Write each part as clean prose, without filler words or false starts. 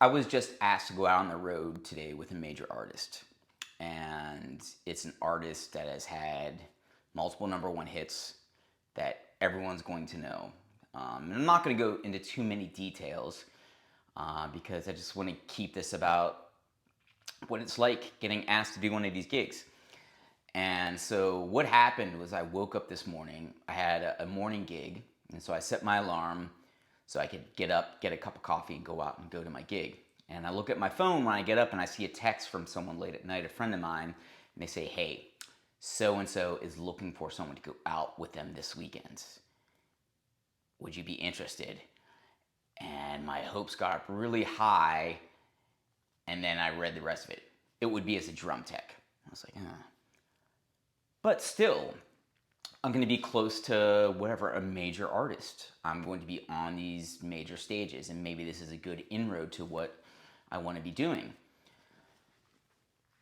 I was just asked to go out on the road today with a major artist. And it's an artist that has had multiple number one hits that everyone's going to know. And I'm not going to go into too many details because I just want to keep this about what it's like getting asked to do one of these gigs. And so what happened was I woke up this morning. I had a morning gig, and so I set my alarm so I could get up, get a cup of coffee, and go out and go to my gig. And I look at my phone when I get up and I see a text from someone late at night, a friend of mine, and they say, "Hey, so and so is looking for someone to go out with them this weekend. Would you be interested?" And my hopes got up really high, and then I read the rest of it. It would be as a drum tech. I was like, But still, I'm going to be close to whatever, a major artist. I'm going to be on these major stages, and maybe this is a good inroad to what I want to be doing.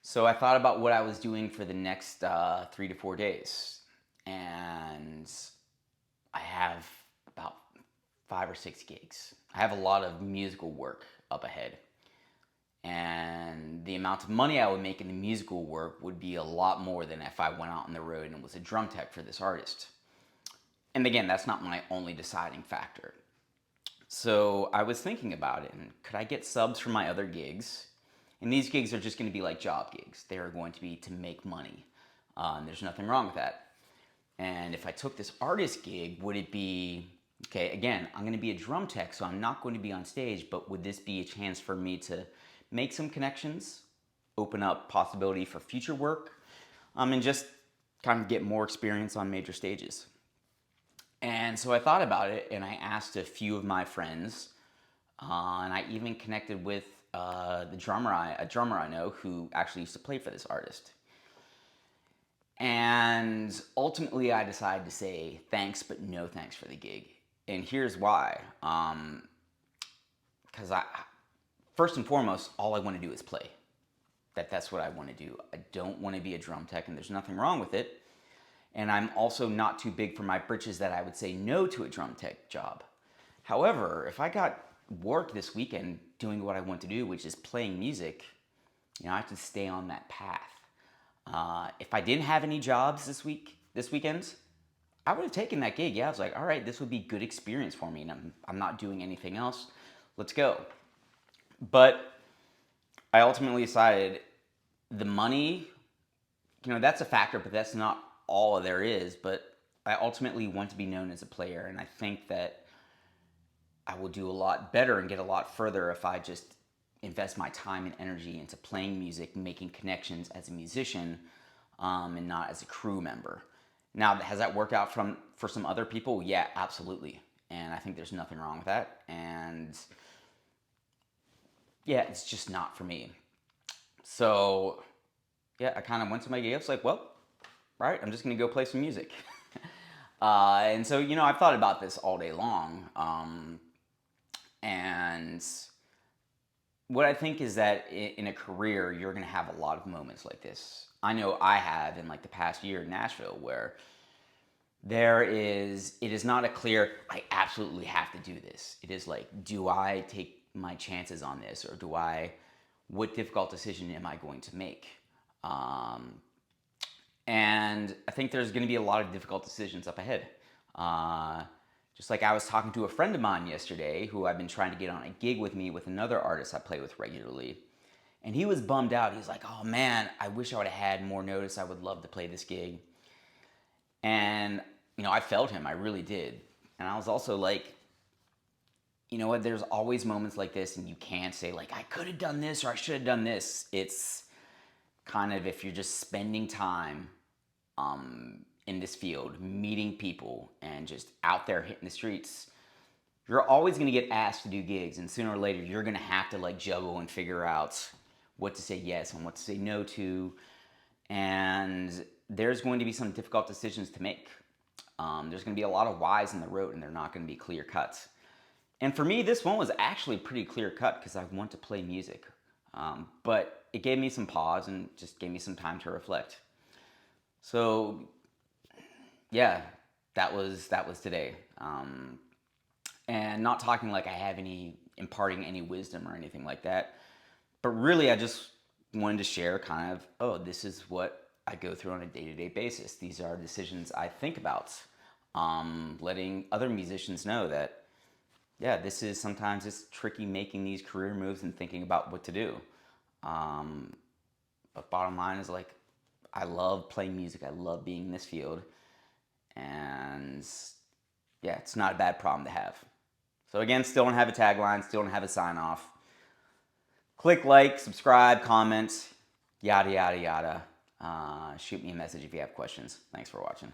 So I thought about what I was doing for the next 3 to 4 days, and I have about 5 or 6 gigs. I have a lot of musical work up ahead, and the amount of money I would make in the musical work would be a lot more than if I went out on the road and was a drum tech for this artist. And again, that's not my only deciding factor. So I was thinking about it, and could I get subs from my other gigs? And these gigs are just going to be like job gigs. They are going to be to make money. And there's nothing wrong with that. And if I took this artist gig, would it be, okay, again, I'm going to be a drum tech, so I'm not going to be on stage, but would this be a chance for me to make some connections, open up possibility for future work, and just kind of get more experience on major stages? And so I thought about it, and I asked a few of my friends, and I even connected with a drummer I know who actually used to play for this artist. And ultimately, I decided to say thanks, but no thanks for the gig. And here's why. Because first and foremost, all I want to do is play. That's what I want to do. I don't want to be a drum tech, and there's nothing wrong with it. And I'm also not too big for my britches that I would say no to a drum tech job. However, if I got work this weekend doing what I want to do, which is playing music, I have to stay on that path. If I didn't have any jobs this weekend, I would have taken that gig. Yeah, I was like, all right, this would be good experience for me, and I'm not doing anything else. Let's go. But I ultimately decided the money, that's a factor, but that's not all there is. But I ultimately want to be known as a player, and I think that I will do a lot better and get a lot further if I just invest my time and energy into playing music, making connections as a musician, and not as a crew member. Now, has that worked out for some other people? Yeah, absolutely. And I think there's nothing wrong with that. And yeah, it's just not for me. So yeah, I kind of went to my gig. I was like, well, right, I'm just gonna go play some music. And so I've thought about this all day long. And what I think is that in a career, you're going to have a lot of moments like this. I know I have in like the past year in Nashville where it is not a clear, I absolutely have to do this. It is like, do I take my chances on this, or what difficult decision am I going to make? And I think there's going to be a lot of difficult decisions up ahead. Just like I was talking to a friend of mine yesterday who I've been trying to get on a gig with me with another artist I play with regularly. And he was bummed out. He's like, oh man, I wish I would have had more notice. I would love to play this gig. And, I felt him. I really did. And I was also like, you know what? There's always moments like this, and you can't say, like, I could have done this or I should have done this. It's kind of, if you're just spending time in this field, meeting people, and just out there hitting the streets, you're always going to get asked to do gigs, and sooner or later you're going to have to like juggle and figure out what to say yes and what to say no to, and there's going to be some difficult decisions to make. There's going to be a lot of whys in the road, and they're not going to be clear cuts. And for me, this one was actually pretty clear cut because I want to play music, but it gave me some pause and just gave me some time to reflect. So yeah, that was today. And not talking like I have any imparting any wisdom or anything like that. But really, I just wanted to share kind of, oh, this is what I go through on a day-to-day basis. These are decisions I think about. Letting other musicians know that, yeah, this is sometimes it's tricky making these career moves and thinking about what to do. But bottom line is like, I love playing music. I love being in this field. And yeah, it's not a bad problem to have. So again, still don't have a tagline, still don't have a sign off. Click like, subscribe, comment, yada, yada, yada. Shoot me a message if you have questions. Thanks for watching.